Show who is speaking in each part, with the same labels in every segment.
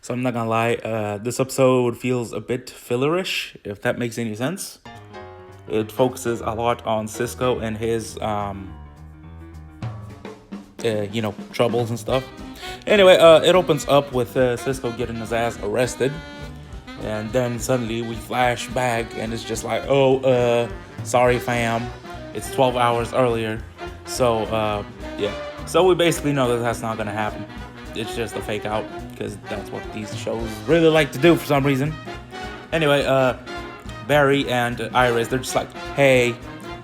Speaker 1: So I'm not gonna lie, this episode feels a bit fillerish, if that makes any sense. It focuses a lot on Cisco and his, troubles and stuff. Anyway, it opens up with Cisco getting his ass arrested, and then suddenly we flash back, and it's just like, sorry, fam, it's 12 hours earlier. So, yeah. So we basically know that that's not gonna happen. It's just a fake out because that's what these shows really like to do for some reason. Anyway, Barry and Iris, they're just like, hey,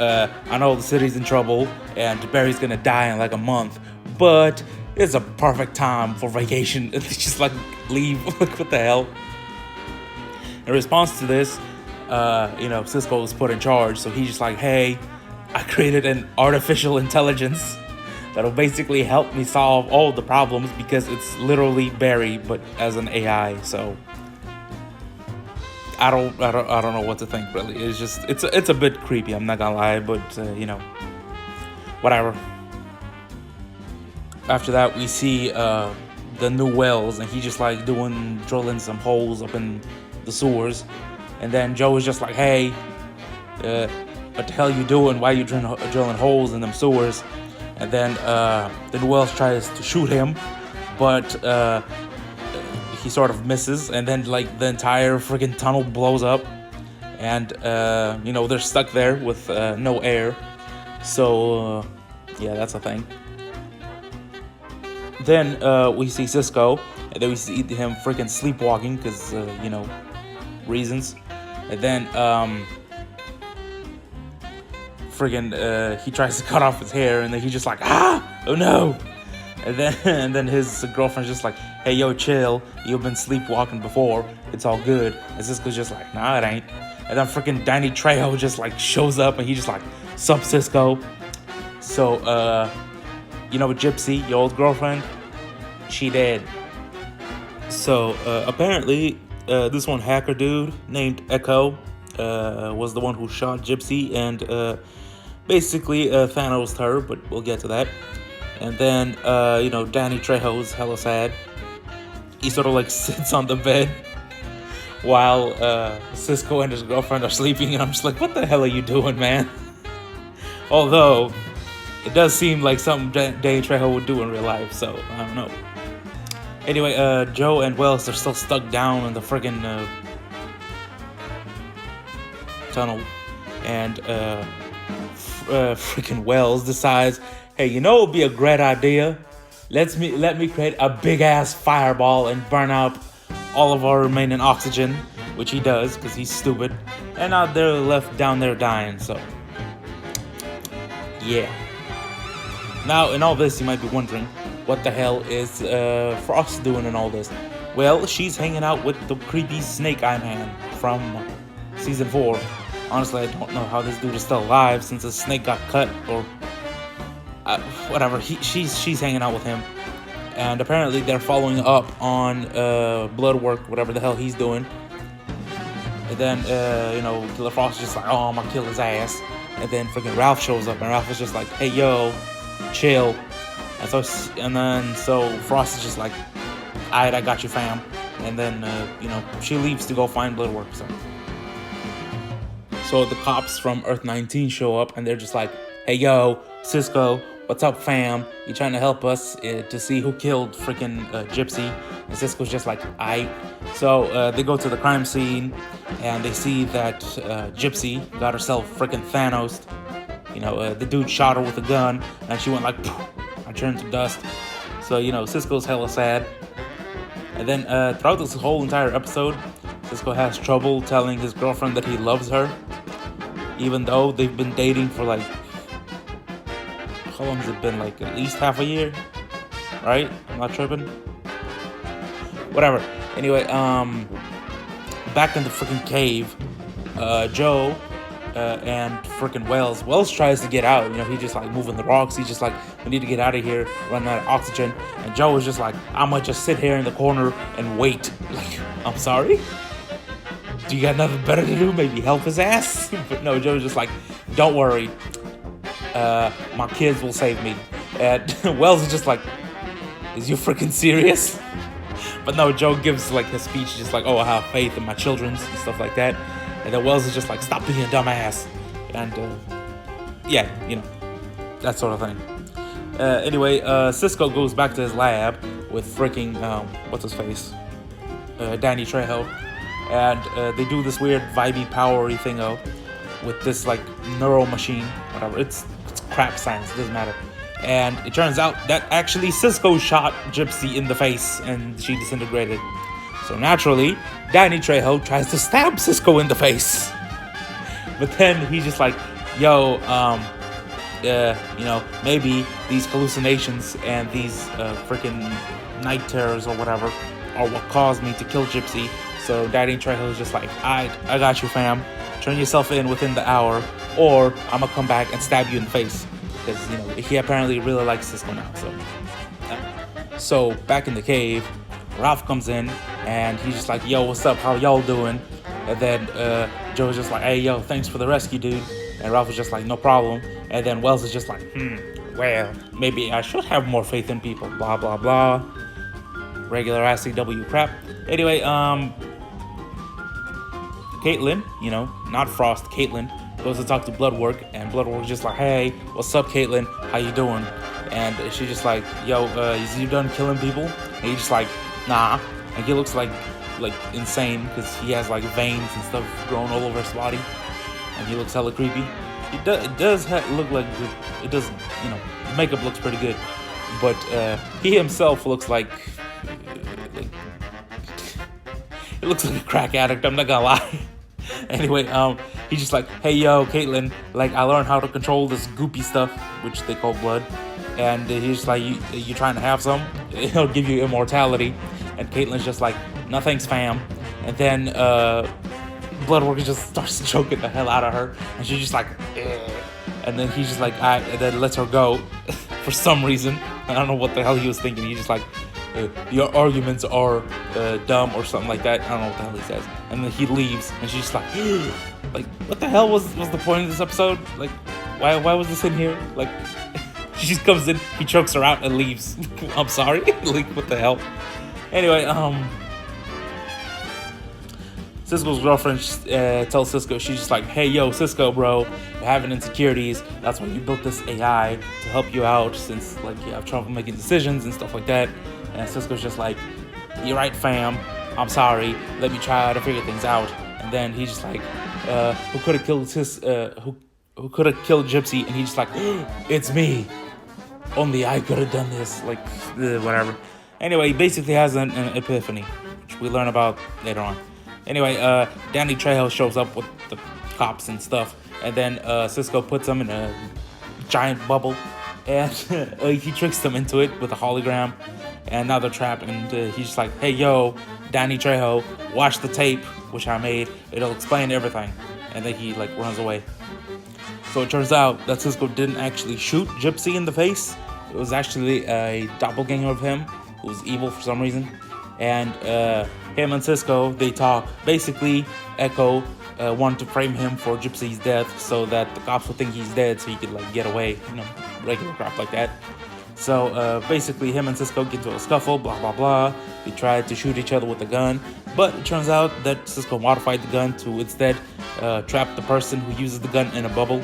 Speaker 1: I know the city's in trouble and Barry's gonna die in like a month, but it's a perfect time for vacation. And they just like leave. Like, what the hell? In response to this, Cisco was put in charge, so he's just like, hey, I created an artificial intelligence that'll basically help me solve all the problems because it's literally Barry, but as an AI. So I don't know what to think really. It's a bit creepy. I'm not gonna lie, but whatever. After that, we see the new Wells, and he's just like drilling some holes up in the sewers, and then Joe is just like, hey, what the hell you doing? Why you drilling holes in them sewers? And then Wells tries to shoot him, but he sort of misses, and then like the entire freaking tunnel blows up, and they're stuck there with no air. So yeah, that's a thing. Then we see Cisco, and then we see him freaking sleepwalking because reasons, and then he tries to cut off his hair, and then he's just like, oh no. And then his girlfriend's just like, hey, yo, chill, you've been sleepwalking before, it's all good. And Cisco's just like, nah, it ain't. And then freaking Danny Trejo just like shows up, and he's just like, sup, Cisco. So Gypsy, your old girlfriend, she dead. So apparently this one hacker dude named Echo was the one who shot Gypsy, and basically Thanos her, but we'll get to that. And then Danny Trejo's hella sad. He sort of like sits on the bed while Cisco and his girlfriend are sleeping, and I'm just like, what the hell are you doing, man? Although it does seem like something Danny Trejo would do in real life, so I don't know. Anyway, Joe and Wells are still stuck down in the friggin' tunnel, and freaking Wells decides, hey, it would be a great idea. Let me create a big ass fireball and burn out all of our remaining oxygen, which he does because he's stupid, and now they're left down there dying. So yeah. Now in all this, you might be wondering, what the hell is Frost doing in all this? Well, she's hanging out with the creepy Snake Eye Man from season 4. Honestly, I don't know how this dude is still alive since his snake got cut, or whatever. She's hanging out with him, and apparently they're following up on blood work, whatever the hell he's doing. And then Killer Frost is just like, oh, I'm gonna kill his ass. And then freaking Ralph shows up, and Ralph is just like, hey, yo, chill. And then Frost is just like, alright, I got you, fam. And then she leaves to go find blood work. So the cops from Earth 19 show up, and they're just like, hey, yo, Cisco, what's up, fam? You trying to help us to see who killed freaking Gypsy? And Cisco's just like, aight. So they go to the crime scene, and they see that Gypsy got herself freaking Thanos. The dude shot her with a gun, and she went like, poof, and turned to dust. So, Cisco's hella sad. And then throughout this whole entire episode, Cisco has trouble telling his girlfriend that he loves her, even though they've been dating for like, how long has it been? Like at least half a year, right? I'm not tripping. Whatever. Anyway, back in the freaking cave, Joe and freaking Wells tries to get out. He's just like moving the rocks. He's just like, we need to get out of here, running out of oxygen. And Joe is just like, I'm gonna just sit here in the corner and wait. Like, I'm sorry? Do you got nothing better to do? Maybe help his ass? But no, Joe's just like, don't worry. My kids will save me. And Wells is just like, is you freaking serious? But no, Joe gives like his speech, just like, oh, I have faith in my children and stuff like that. And then Wells is just like, stop being a dumbass. And yeah, you know, that sort of thing. Anyway, Cisco goes back to his lab with freaking, what's his face? Danny Trejo. And they do this weird vibey powery thingo with this like neural machine, whatever. It's crap science, it doesn't matter. And it turns out that actually Cisco shot Gypsy in the face and she disintegrated. So naturally, Danny Trejo tries to stab Cisco in the face. But then he's just like, yo, you know, maybe these hallucinations and these freaking night terrors or whatever are what caused me to kill Gypsy. So Danny Trejo is just like, I got you, fam. Turn yourself in within the hour, or I'm gonna come back and stab you in the face. Because, you know, he apparently really likes Cisco now. So back in the cave, Ralph comes in and he's just like, yo, what's up? How y'all doing? And then Joe's just like, hey, yo, thanks for the rescue, dude. And Ralph is just like, no problem. And then Wells is just like, well, maybe I should have more faith in people. Blah, blah, blah. Regular SCW crap. Anyway, Caitlin, you know, not Frost, Caitlin, goes to talk to Bloodwork, and Bloodwork's just like, hey, what's up, Caitlin? How you doing? And she's just like, yo, is you done killing people? And he's just like, nah. And he looks like insane because he has like veins and stuff growing all over his body, and he looks hella creepy. It does look like it does, you know, the makeup looks pretty good, but he himself looks like it looks like a crack addict. I'm not gonna lie. Anyway, he's just like, hey, yo, Caitlin, like, I learned how to control this goopy stuff, which they call blood. And he's just like, you trying to have some? It'll give you immortality. And Caitlin's just like, no thanks, fam. And then Bloodworker just starts choking the hell out of her. And she's just like, eh. And then he's just like, and then lets her go for some reason. I don't know what the hell he was thinking. He's just like, your arguments are dumb or something like that. I don't know what the hell he says. And then he leaves, and she's just like, like, what the hell was the point of this episode? Like, why was this in here? Like, she just comes in, he chokes her out and leaves. I'm sorry. Like, what the hell? Anyway, Cisco's girlfriend tells Cisco, she's just like, hey, yo, Cisco, bro, you're having insecurities. That's why you built this AI to help you out, since, like, you have trouble making decisions and stuff like that. And Cisco's just like, you're right, fam. I'm sorry. Let me try to figure things out. And then he's just like, who could have killed who could have killed Gypsy? And he's just like, it's me. Only I could have done this. Like, whatever. Anyway, he basically has an epiphany, which we learn about later on. Anyway, Danny Trejo shows up with the cops and stuff, and then Cisco puts them in a giant bubble, and he tricks them into it with a hologram, and now they're trapped. And he's just like, hey, yo, Danny Trejo, watch the tape which I made. It'll explain everything. And then he like runs away. So it turns out that Cisco didn't actually shoot Gypsy in the face. It was actually a doppelganger of him who was evil for some reason. And him and Cisco, they talk. Basically, Echo wanted to frame him for Gypsy's death so that the cops would think he's dead, so he could like get away, you know, regular crap like that. So basically, him and Cisco get into a scuffle, blah blah blah. They tried to shoot each other with a gun, but it turns out that Cisco modified the gun to instead trap the person who uses the gun in a bubble.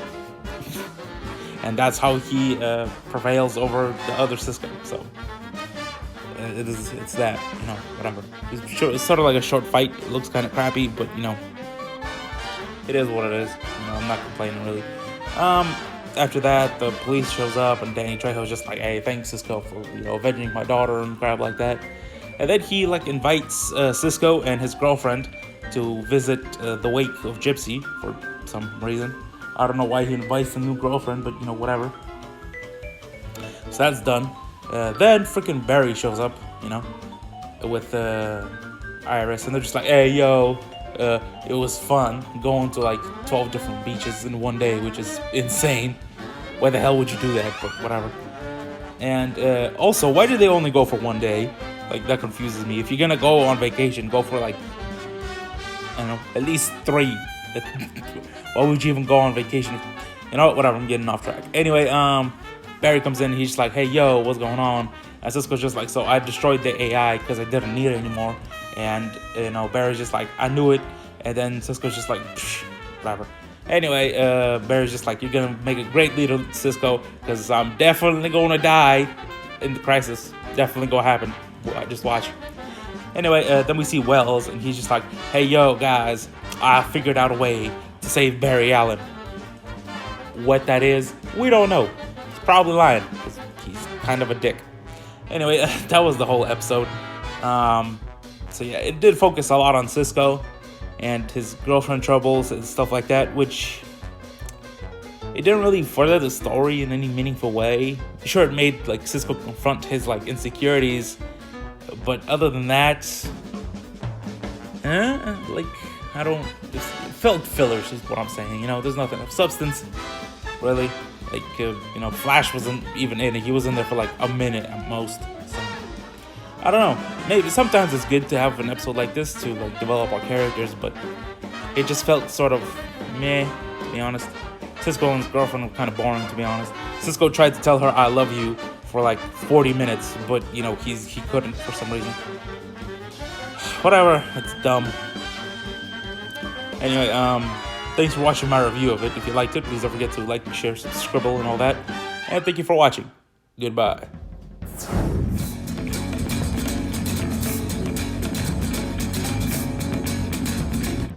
Speaker 1: And that's how he prevails over the other Cisco. So it's that, you know, whatever. It's sort of like a short fight. It looks kind of crappy, but you know, it is what it is. You know, I'm not complaining really. After that, the police shows up, and Danny Trejo's just like, hey, thanks, Cisco, for, you know, avenging my daughter and crap like that. And then he like invites Cisco and his girlfriend to visit the wake of Gypsy for some reason. I don't know why he invites a new girlfriend, but you know, whatever. So that's done. Then freaking Barry shows up, you know, with Iris, and they're just like, hey, yo, it was fun going to like 12 different beaches in one day, which is insane. Why the hell would you do that? But whatever. And also, why do they only go for one day? Like, that confuses me. If you're gonna go on vacation, go for like, I don't know, at least 3. Why would you even go on vacation? You know, whatever, I'm getting off track. Anyway, Barry comes in, he's just like, hey, yo, what's going on? And Cisco's just like, so I destroyed the AI because I didn't need it anymore. And, Barry's just like, I knew it. And then Cisco's just like, psh, whatever. Anyway, Barry's just like, you're going to make a great leader, Cisco, because I'm definitely going to die in the crisis. Definitely going to happen. Just watch. Anyway, then we see Wells, and he's just like, hey, yo, guys, I figured out a way to save Barry Allen. What that is, we don't know. He's probably lying, because he's kind of a dick. Anyway, that was the whole episode. So yeah, it did focus a lot on Cisco and his girlfriend troubles and stuff like that, which it didn't really further the story in any meaningful way. Sure, it made like Cisco confront his like insecurities, but other than that, I don't. It felt fillers, is what I'm saying. There's nothing of substance, really. Like, Flash wasn't even in it. He was in there for like a minute at most. So, I don't know. Maybe sometimes it's good to have an episode like this to like develop our characters, but it just felt sort of meh, to be honest. Cisco and his girlfriend were kind of boring, to be honest. Cisco tried to tell her I love you for like 40 minutes, but he couldn't for some reason. Whatever, it's dumb. Anyway, thanks for watching my review of it. If you liked it, please don't forget to like, share, subscribe, and all that. And thank you for watching. Goodbye.